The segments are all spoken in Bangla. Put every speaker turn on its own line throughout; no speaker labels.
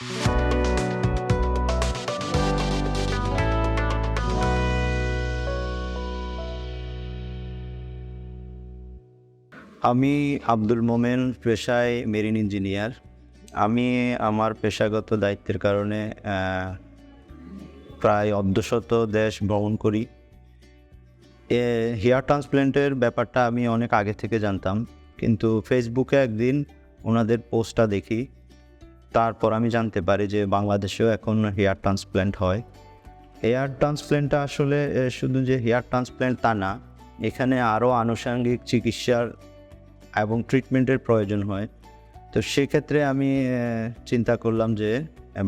আমি আব্দুল মোমেন, পেশায় মেরিন ইঞ্জিনিয়ার। আমি আমার পেশাগত দায়িত্বের কারণে প্রায় অর্ধশত দেশ ভ্রমণ করি। হেয়ার ট্রান্সপ্ল্যান্টের ব্যাপারটা আমি অনেক আগে থেকে জানতাম, কিন্তু ফেসবুকে একদিন ওনাদের পোস্টটা দেখি, তারপর আমি জানতে পারি যে বাংলাদেশেও এখন হেয়ার ট্রান্সপ্ল্যান্ট হয়। হেয়ার ট্রান্সপ্ল্যান্টটা আসলে শুধু যে হেয়ার ট্রান্সপ্ল্যান্ট তা না, এখানে আরও আনুষঙ্গিক চিকিৎসার এবং ট্রিটমেন্টের প্রয়োজন হয়। তো সেক্ষেত্রে আমি চিন্তা করলাম যে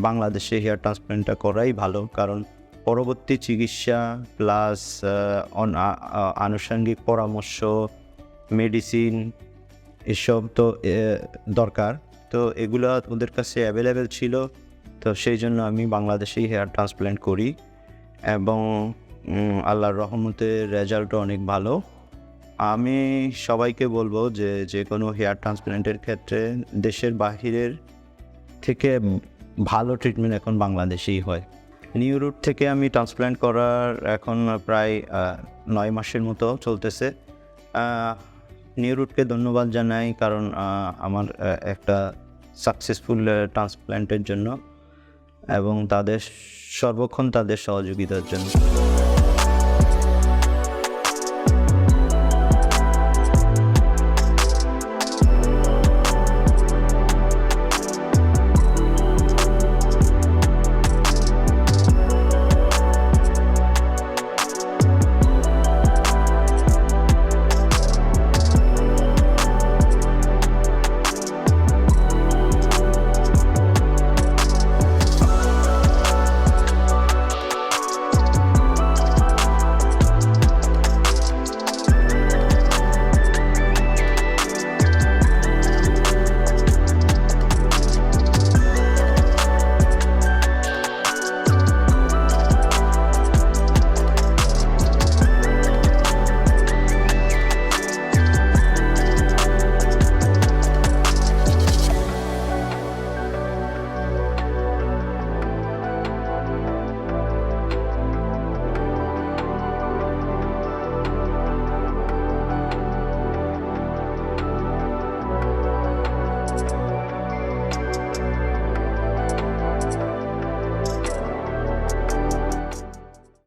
বাংলাদেশে হেয়ার ট্রান্সপ্ল্যান্টটা করাই ভালো, কারণ পরবর্তী চিকিৎসা প্লাস আনুষঙ্গিক পরামর্শ, মেডিসিন এসব তো দরকার। তো এগুলো ওদের কাছে অ্যাভেলেবেল ছিল, তো সেই জন্য আমি বাংলাদেশেই হেয়ার ট্রান্সপ্ল্যান্ট করি এবং আল্লাহর রহমতে রেজাল্টও অনেক ভালো। আমি সবাইকে বলবো যে কোনো হেয়ার ট্রান্সপ্ল্যান্টের ক্ষেত্রে দেশের বাহিরের থেকে ভালো ট্রিটমেন্ট এখন বাংলাদেশেই হয়। নিউ রুট থেকে আমি ট্রান্সপ্ল্যান্ট করার এখন প্রায় 9 মাসের মতো চলতেছে। নিউ রুটকে ধন্যবাদ জানাই, কারণ আমার একটা সাকসেসফুল ট্রান্সপ্ল্যান্টের জন্য এবং তাদের সর্বক্ষণ তাদের সহযোগিতার জন্য।